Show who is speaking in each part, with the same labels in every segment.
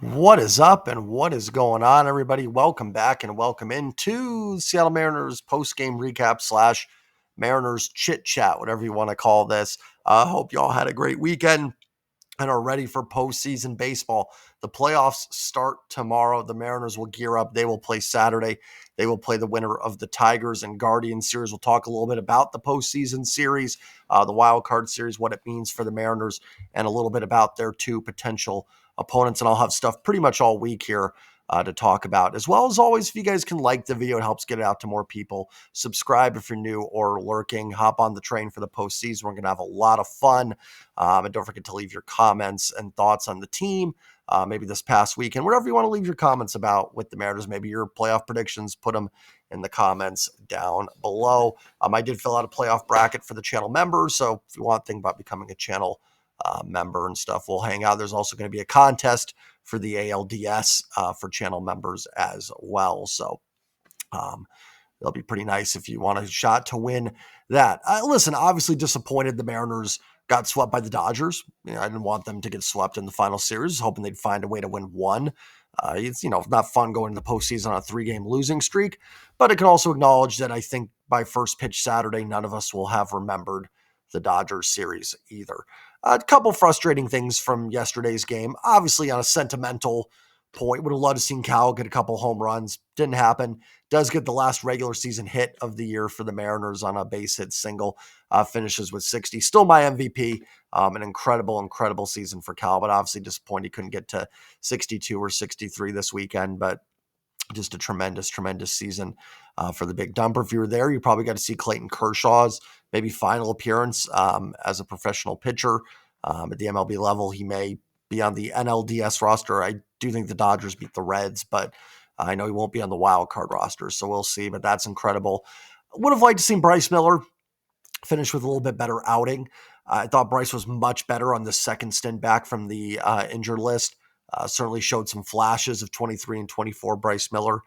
Speaker 1: What is up and what is going on, everybody? Welcome back and welcome into Seattle Mariners post-game recap slash Mariners chit chat, whatever you want to call this. I hope you all had a great weekend and are ready for postseason baseball. The playoffs start tomorrow. The Mariners will gear up. They will play Saturday. They will play the winner of the Tigers and Guardians series. We'll talk a little bit about the postseason series, the wildcard series, what it means for the Mariners, and a little bit about their two potential opponents. And I'll have stuff pretty much all week here to talk about. As well as always, if you guys can like the video, it helps get it out to more people. Subscribe if you're new or lurking. Hop on the train for the postseason. We're going to have a lot of fun. And don't forget to leave your comments and thoughts on the team, maybe this past weekend, whatever you want to leave your comments about with the Mariners, maybe your playoff predictions, put them in the comments down below. I did fill out a playoff bracket for the channel members. So if you want to think about becoming a channel member and stuff, we'll hang out. There's also going to be a contest for the ALDS for channel members as well. So it'll be pretty nice if you want a shot to win that. Listen, obviously disappointed the Mariners got swept by the Dodgers. I didn't want them to get swept in the final series, hoping they'd find a way to win one. It's not fun going to the postseason on a 3-game losing streak, but I can also acknowledge that I think by first pitch Saturday, none of us will have remembered the Dodgers series either. A couple frustrating things from yesterday's game. Obviously, on a sentimental point, would have loved to seen Cal get a couple home runs. Didn't happen. Does get the last regular season hit of the year for the Mariners on a base hit single. Finishes with 60. Still my MVP. An incredible season for Cal, but obviously disappointed he couldn't get to 62 or 63 this weekend. But just a tremendous season for the Big Dumper. If you were there, you probably got to see Clayton Kershaw's maybe final appearance as a professional pitcher at the MLB level. He may be on the NLDS roster. I do think the Dodgers beat the Reds, but I know he won't be on the wild card roster, so we'll see. But that's incredible. Would have liked to see Bryce Miller finish with a little bit better outing. I thought Bryce was much better on the second stint back from the injured list. Certainly showed some flashes of 23 and 24 Bryce Miller,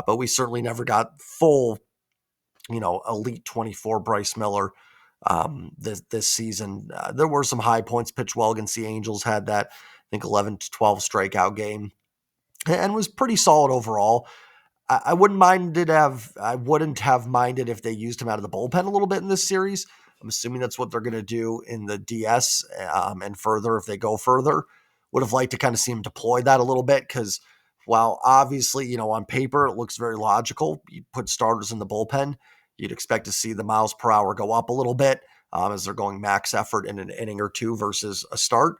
Speaker 1: but we certainly never got full, elite 24 Bryce Miller this season. There were some high points. Pitched well against the Angels, had that, I think, 11 to 12 strikeout game, and was pretty solid overall. I wouldn't have minded if they used him out of the bullpen a little bit in this series. I'm assuming that's what they're going to do in the DS and further if they go further. Would have liked to kind of see him deploy that a little bit because while obviously, on paper it looks very logical, you put starters in the bullpen, you'd expect to see the miles per hour go up a little bit as they're going max effort in an inning or two versus a start.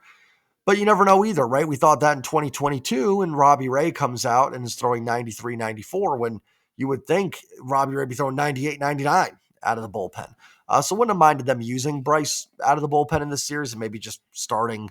Speaker 1: But you never know either, right? We thought that in 2022 and Robbie Ray comes out and is throwing 93, 94 when you would think Robbie Ray would be throwing 98, 99 out of the bullpen. So wouldn't have minded them using Bryce out of the bullpen in this series and maybe just starting.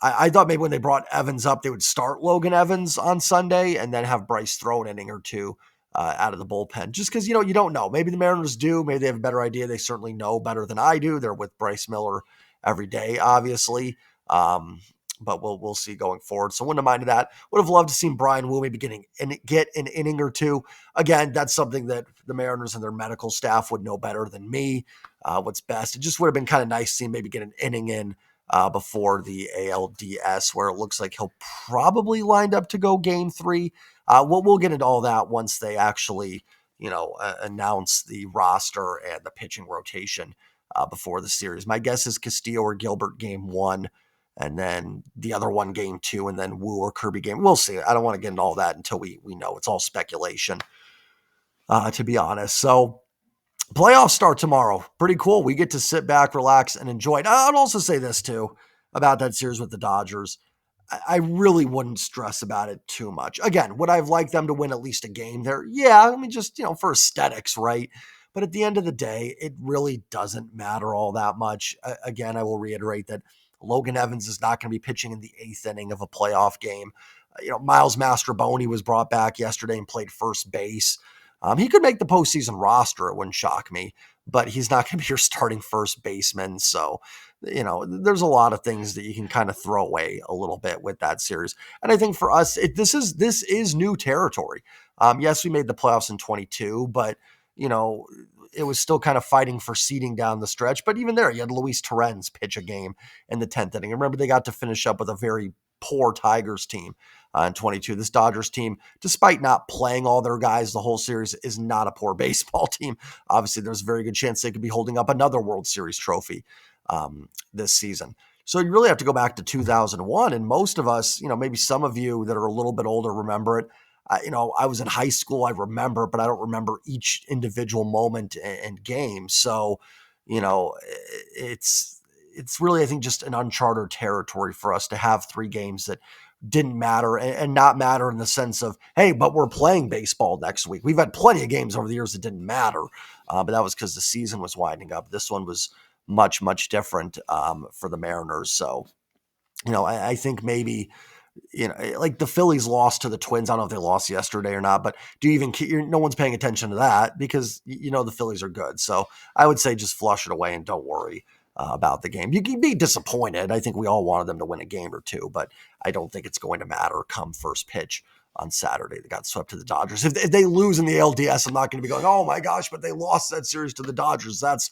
Speaker 1: I thought maybe when they brought Evans up, they would start Logan Evans on Sunday and then have Bryce throw an inning or two out of the bullpen. Just because, you don't know. Maybe the Mariners do. Maybe they have a better idea. They certainly know better than I do. They're with Bryce Miller every day, obviously. But we'll see going forward. So wouldn't have minded that. Would have loved to see Brian Wu maybe get an inning or two. Again, that's something that the Mariners and their medical staff would know better than me. What's best. It just would have been kind of nice to see him maybe get an inning in before the ALDS, where it looks like he'll probably lined up to go game 3. We'll get into all that once they actually, announce the roster and the pitching rotation before the series. My guess is Castillo or Gilbert game 1, and then the other one game 2, and then Wu or Kirby game. We'll see. I don't want to get into all that until we know. It's all speculation, to be honest. So playoffs start tomorrow. Pretty cool. We get to sit back, relax, and enjoy it. I'd also say this, too, about that series with the Dodgers. I really wouldn't stress about it too much. Again, would I have liked them to win at least a game there? Yeah, I mean, just, for aesthetics, right? But at the end of the day, it really doesn't matter all that much. Again, I will reiterate that Logan Evans is not going to be pitching in the 8th inning of a playoff game. Miles Mastroboni was brought back yesterday and played first base. He could make the postseason roster. It wouldn't shock me, but he's not going to be your starting first baseman. So, there's a lot of things that you can kind of throw away a little bit with that series. And I think for us, this is new territory. Yes, we made the playoffs in 22, but it was still kind of fighting for seeding down the stretch. But even there, you had Luis Torrens pitch a game in the 10th inning. Remember, they got to finish up with a very poor Tigers team in 22. This Dodgers team, despite not playing all their guys the whole series, is not a poor baseball team. Obviously, there's a very good chance they could be holding up another World Series trophy this season. So you really have to go back to 2001. And most of us, maybe some of you that are a little bit older remember it. I was in high school, I remember, but I don't remember each individual moment and game. So, it's really, I think, just an uncharted territory for us to have 3 games that didn't matter and not matter in the sense of, hey, but we're playing baseball next week. We've had plenty of games over the years that didn't matter, but that was because the season was winding up. This one was much, much different for the Mariners. So, I think maybe, like the Phillies lost to the Twins. I don't know if they lost yesterday or not, but do you even no one's paying attention to that because, the Phillies are good. So I would say just flush it away and don't worry about the game. You can be disappointed. I think we all wanted them to win a game or two, but I don't think it's going to matter come first pitch on Saturday. They got swept to the Dodgers. If they lose in the ALDS, I'm not going to be going, oh my gosh, but they lost that series to the Dodgers. That's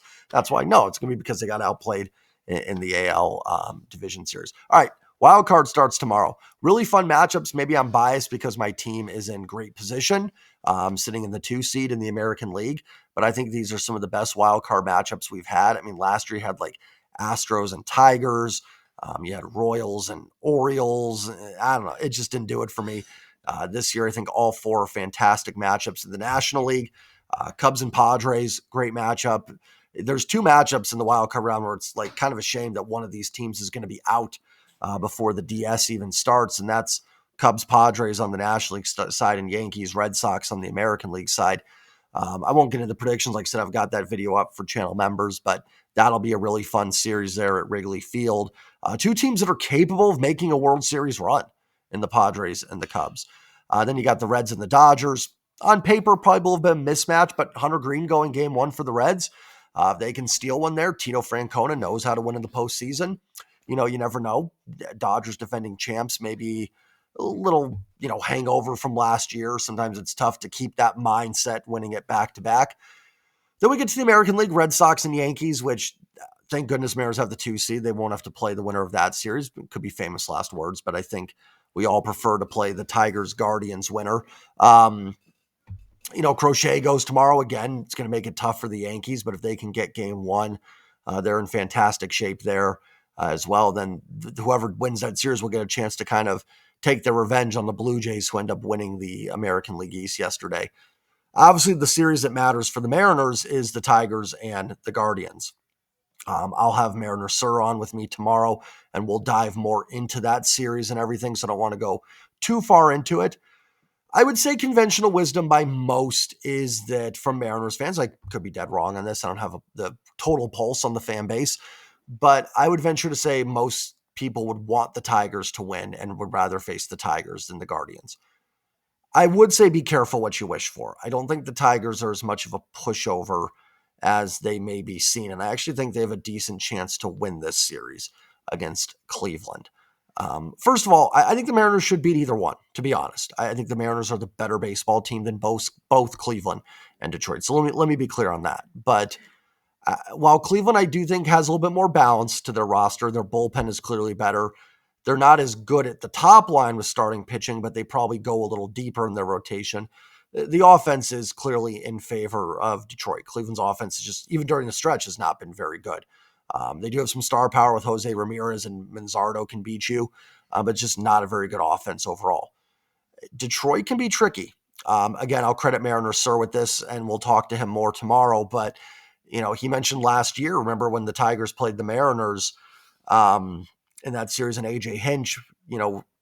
Speaker 1: why. No, it's going to be because they got outplayed in the AL division series. All right. Wild card starts tomorrow. Really fun matchups. Maybe I'm biased because my team is in great position, sitting in the 2 seed in the American League. But I think these are some of the best wild card matchups we've had. I mean, last year you had like Astros and Tigers. You had Royals and Orioles. I don't know. It just didn't do it for me. This year, I think all 4 are fantastic matchups in the National League. Cubs and Padres, great matchup. There's 2 matchups in the wild card round where it's like kind of a shame that one of these teams is going to be out before the DS even starts, and that's Cubs, Padres on the National League side and Yankees, Red Sox on the American League side. I won't get into predictions. Like I said, I've got that video up for channel members, but that'll be a really fun series there at Wrigley Field. 2 teams that are capable of making a World Series run in the Padres and the Cubs. Then you got the Reds and the Dodgers. On paper, probably will have been a mismatch, but Hunter Green going game 1 for the Reds. If they can steal one there, Tito Francona knows how to win in the postseason. You never know. Dodgers defending champs, maybe a little, hangover from last year. Sometimes it's tough to keep that mindset winning it back to back. Then we get to the American League, Red Sox and Yankees, which thank goodness Mariners have the 2 seed. They won't have to play the winner of that series. It could be famous last words, but I think we all prefer to play the Tigers Guardians winner. Crochet goes tomorrow again. It's going to make it tough for the Yankees, but if they can get game 1, they're in fantastic shape there as well. Then whoever wins that series will get a chance to kind of take their revenge on the Blue Jays who end up winning the American League East yesterday. Obviously, the series that matters for the Mariners is the Tigers and the Guardians. I'll have Mariner Sir on with me tomorrow, and we'll dive more into that series and everything, so I don't want to go too far into it. I would say conventional wisdom by most is that from Mariners fans, I could be dead wrong on this. I don't have the total pulse on the fan base, but I would venture to say most people would want the Tigers to win and would rather face the Tigers than the Guardians. I would say be careful what you wish for. I don't think the Tigers are as much of a pushover as they may be seen, and I actually think they have a decent chance to win this series against Cleveland. First of all, I think the Mariners should beat either one, to be honest. I think the Mariners are the better baseball team than both Cleveland and Detroit. So let me be clear on that. But while Cleveland, I do think, has a little bit more balance to their roster, their bullpen is clearly better. They're not as good at the top line with starting pitching, but they probably go a little deeper in their rotation. The offense is clearly in favor of Detroit. Cleveland's offense is just, even during the stretch, has not been very good. They do have some star power with Jose Ramirez, and Manzardo can beat you, but just not a very good offense overall. Detroit can be tricky. Again, I'll credit Mariner Sir with this, and we'll talk to him more tomorrow. But, he mentioned last year, remember when the Tigers played the Mariners in that series, and A.J. Hinch,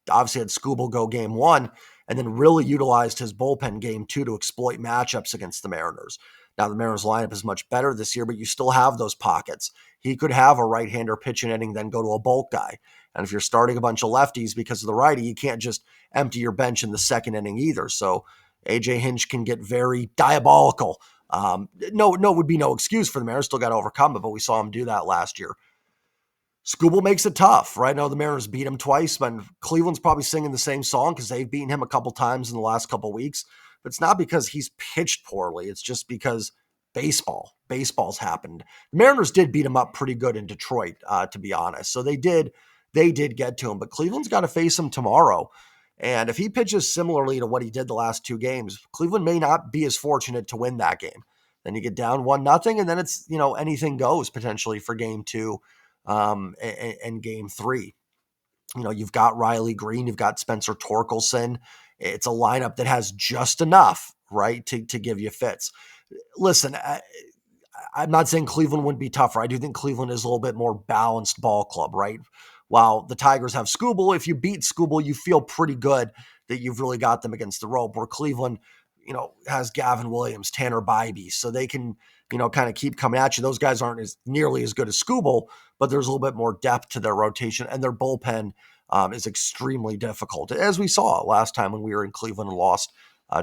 Speaker 1: obviously had Skubal go game 1 and then really utilized his bullpen game 2 to exploit matchups against the Mariners. Now, the Mariners lineup is much better this year, but you still have those pockets. He could have a right-hander pitch an inning, then go to a bulk guy. And if you're starting a bunch of lefties because of the righty, you can't just empty your bench in the second inning either. So A.J. Hinch can get very diabolical. No, would be no excuse for the Mariners. Still got to overcome it, but we saw him do that last year. Skubal makes it tough, right? Now the Mariners beat him twice, but Cleveland's probably singing the same song because they've beaten him a couple times in the last couple weeks. But it's not because he's pitched poorly. It's just because baseball's happened. The Mariners did beat him up pretty good in Detroit, to be honest. So they did they did get to him. But Cleveland's got to face him tomorrow. And if he pitches similarly to what he did the last two games, Cleveland may not be as fortunate to win that game. Then you get down 1-0, and then it's, anything goes potentially for game two and game three. You've got Riley Green, you've got Spencer Torkelson. It's a lineup that has just enough, right, to give you fits. Listen, I'm not saying Cleveland wouldn't be tougher. I do think Cleveland is a little bit more balanced ball club, right? While the Tigers have Skubal, if you beat Skubal, you feel pretty good that you've really got them against the rope. Where Cleveland, has Gavin Williams, Tanner Bybee, so they can, kind of keep coming at you. Those guys aren't nearly as good as Skubal, but there's a little bit more depth to their rotation, and their bullpen is extremely difficult, as we saw last time when we were in Cleveland and lost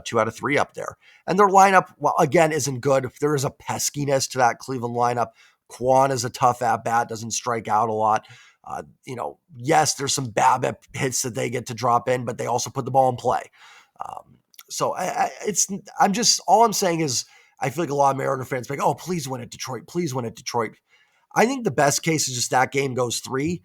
Speaker 1: 2 out of 3 up there. And their lineup, well, again, isn't good. There is a peskiness to that Cleveland lineup. Quan is a tough at-bat, doesn't strike out a lot. Yes, there's some BABIP hits that they get to drop in, but they also put the ball in play. All I'm saying is I feel like a lot of Mariner fans like, oh, please win it, Detroit. Please win it, Detroit. I think the best case is just that game goes 3.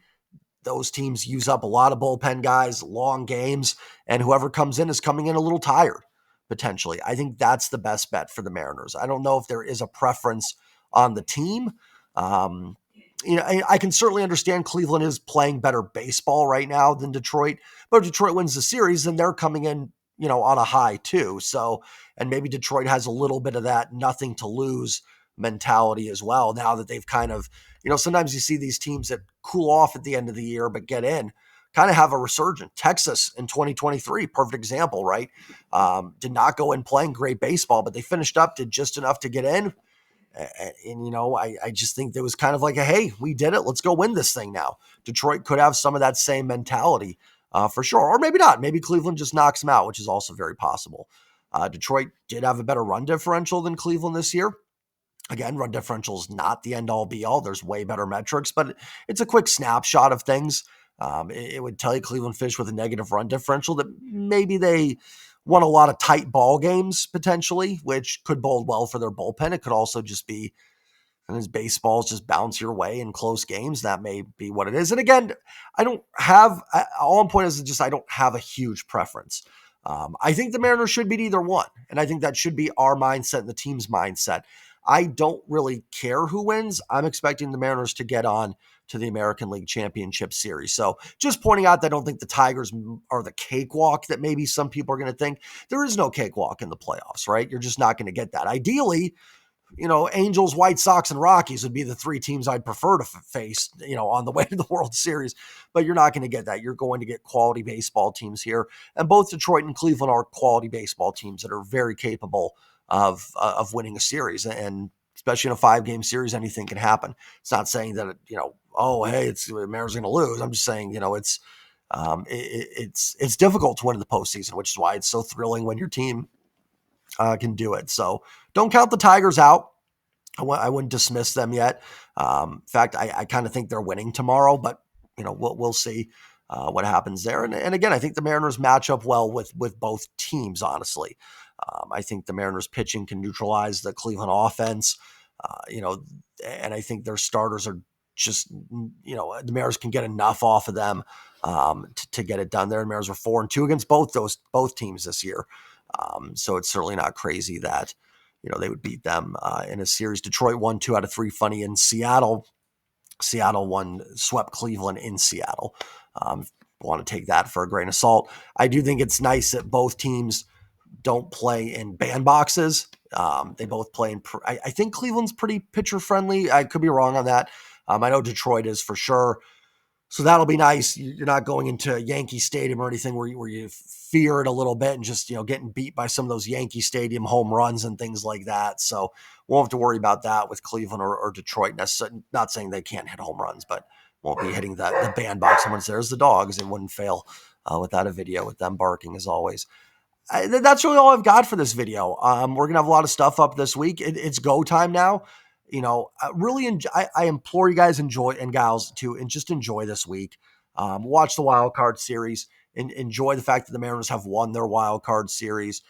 Speaker 1: Those teams use up a lot of bullpen guys, long games, and whoever comes in is coming in a little tired, potentially. I think that's the best bet for the Mariners. I don't know if there is a preference on the team. I can certainly understand Cleveland is playing better baseball right now than Detroit, but if Detroit wins the series, then they're coming in, on a high too. So, and maybe Detroit has a little bit of that nothing to lose mentality as well. Now that they've kind of, sometimes you see these teams that cool off at the end of the year, but get in, kind of have a resurgence. Texas in 2023, perfect example, right? Did not go in playing great baseball, but they finished up, did just enough to get in. And I just think there was kind of like hey, we did it. Let's go win this thing now. Detroit could have some of that same mentality for sure. Or maybe not. Maybe Cleveland just knocks them out, which is also very possible. Detroit did have a better run differential than Cleveland this year. Again, run differential is not the end-all be-all. There's way better metrics, but it's a quick snapshot of things. It would tell you Cleveland finished with a negative run differential, that maybe they won a lot of tight ball games potentially, which could bode well for their bullpen. It could also just be, as baseballs just bounce your way in close games. That may be what it is. And again, all I'm pointing is just I don't have a huge preference. I think the Mariners should beat either one, and I think that should be our mindset and the team's mindset. I don't really care who wins. I'm expecting the Mariners to get on to the American League Championship Series. So just pointing out that I don't think the Tigers are the cakewalk that maybe some people are going to think. There is no cakewalk in the playoffs, right? You're just not going to get that. Ideally, Angels, White Sox, and Rockies would be the 3 teams I'd prefer to face, on the way to the World Series. But you're not going to get that. You're going to get quality baseball teams here. And both Detroit and Cleveland are quality baseball teams that are very capable of winning a series. And especially in a 5-game series, anything can happen. It's not saying that, it's Mariners going to lose. I'm just saying, it's difficult to win in the postseason, which is why it's so thrilling when your team can do it. So don't count the Tigers out. I wouldn't dismiss them yet. In fact, I kind of think they're winning tomorrow, but we'll see what happens there. And again, I think the Mariners match up well with both teams, honestly. I think the Mariners pitching can neutralize the Cleveland offense, and I think their starters are just, the Mariners can get enough off of them to get it done there. And Mariners were 4-2 against both teams this year. So it's certainly not crazy that, they would beat them in a series. Detroit won 2 out of 3. Funny, in Seattle. Seattle swept Cleveland in Seattle. Want to take that for a grain of salt. I do think it's nice that both teams don't play in bandboxes. They both play in, I think Cleveland's pretty pitcher friendly. I could be wrong on that. I know Detroit is for sure. So that'll be nice. You're not going into Yankee Stadium or anything where you fear it a little bit and just, getting beat by some of those Yankee Stadium home runs and things like that. So won't have to worry about that with Cleveland or Detroit. Not saying they can't hit home runs, but won't be hitting the bandbox. And once there's the dogs, it wouldn't fail without a video with them barking as always. That's really all I've got for this video. We're going to have a lot of stuff up this week. It's go time now. I implore you guys and gals to just enjoy this week. Watch the wild card series and enjoy the fact that the Mariners have won their wild card series.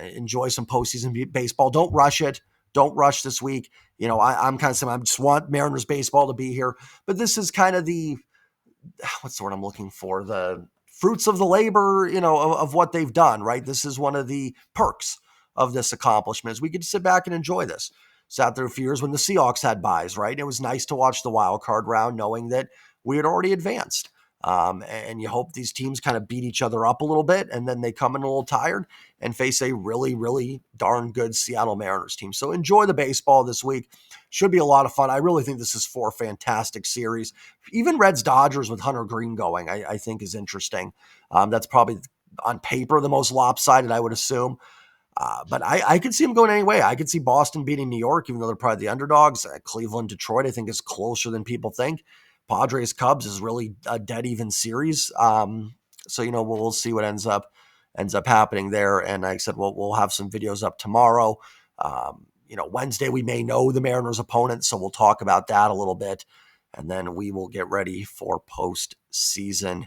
Speaker 1: Enjoy some postseason baseball. Don't rush it. Don't rush this week. I'm kind of saying I just want Mariners baseball to be here, but this is kind of the what's the word I'm looking for? The fruits of the labor, of what they've done, right? This is one of the perks of this accomplishment is we get to sit back and enjoy this. Sat through a few years when the Seahawks had buys, right? And it was nice to watch the wild card round knowing that we had already advanced. And you hope these teams kind of beat each other up a little bit, and then they come in a little tired and face a really, really darn good Seattle Mariners team. So enjoy the baseball this week. Should be a lot of fun. I really think this is 4 fantastic series. Even Reds Dodgers with Hunter Green going, I think is interesting. That's probably on paper the most lopsided, I would assume. But I could see them going any way. I could see Boston beating New York, even though they're probably the underdogs. Cleveland, Detroit, I think is closer than people think. Padres, Cubs is really a dead even series. So we'll see what ends up happening there. And like I said, we'll have some videos up tomorrow. Wednesday we may know the Mariners' opponent, so we'll talk about that a little bit, and then we will get ready for postseason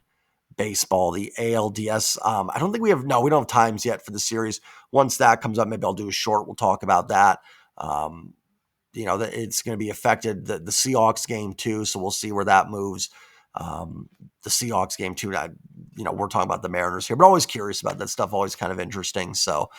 Speaker 1: baseball, the ALDS. I don't think we don't have times yet for the series. Once that comes up, maybe I'll do a short. We'll talk about that. That it's going to be affected the Seahawks game too. So we'll see where that moves. The Seahawks game too. We're talking about the Mariners here, but always curious about that stuff. Always kind of interesting. So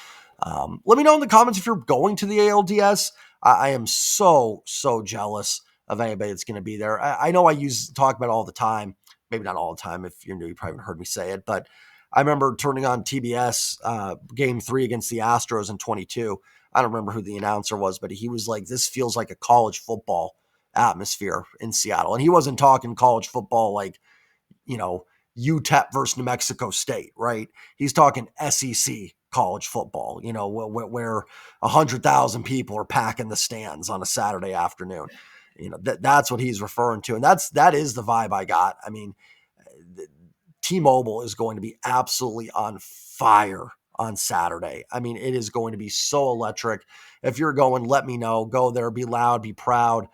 Speaker 1: let me know in the comments if you're going to the ALDS. I am so jealous of anybody that's going to be there. I know I talk about it all the time. Maybe not all the time. If you're new, you probably haven't heard me say it, but I remember turning on TBS game 3 against the Astros in 22. I don't remember who the announcer was, but he was like, this feels like a college football atmosphere in Seattle. And he wasn't talking college football like, UTEP versus New Mexico State, right? He's talking SEC college football, where 100,000 people are packing the stands on a Saturday afternoon. That's what he's referring to. And that is the vibe I got. I mean, T-Mobile is going to be absolutely on fire on Saturday. I mean, it is going to be so electric. If you're going, let me know. Go there, be loud, be proud.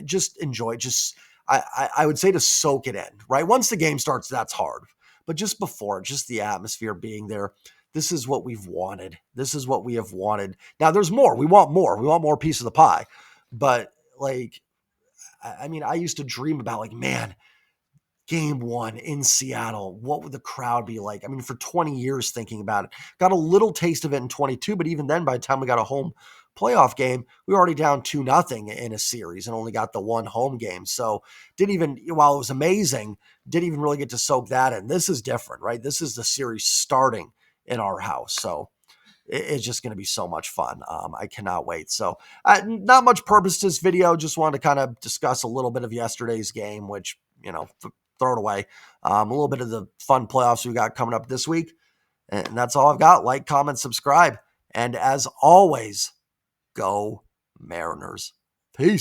Speaker 1: Just enjoy. I would say to soak it in, right? Once the game starts, that's hard. But just before, just the atmosphere being there, this is what we've wanted. This is what we have wanted. Now, there's more. We want more. We want more piece of the pie. But, I used to dream about, man, game 1 in Seattle, what would the crowd be like? I mean, for 20 years thinking about it. Got a little taste of it in 22, but even then, by the time we got a home playoff game, we were already down 2-0 in a series and only got the one home game. So while it was amazing, didn't even really get to soak that in. This is different, right? This is the series starting in our house. So it's just going to be so much fun. I cannot wait. So not much purpose to this video. Just wanted to kind of discuss a little bit of yesterday's game, which, throw it away. A little bit of the fun playoffs we got coming up this week. And that's all I've got. Like, comment, subscribe. And as always, go Mariners. Peace.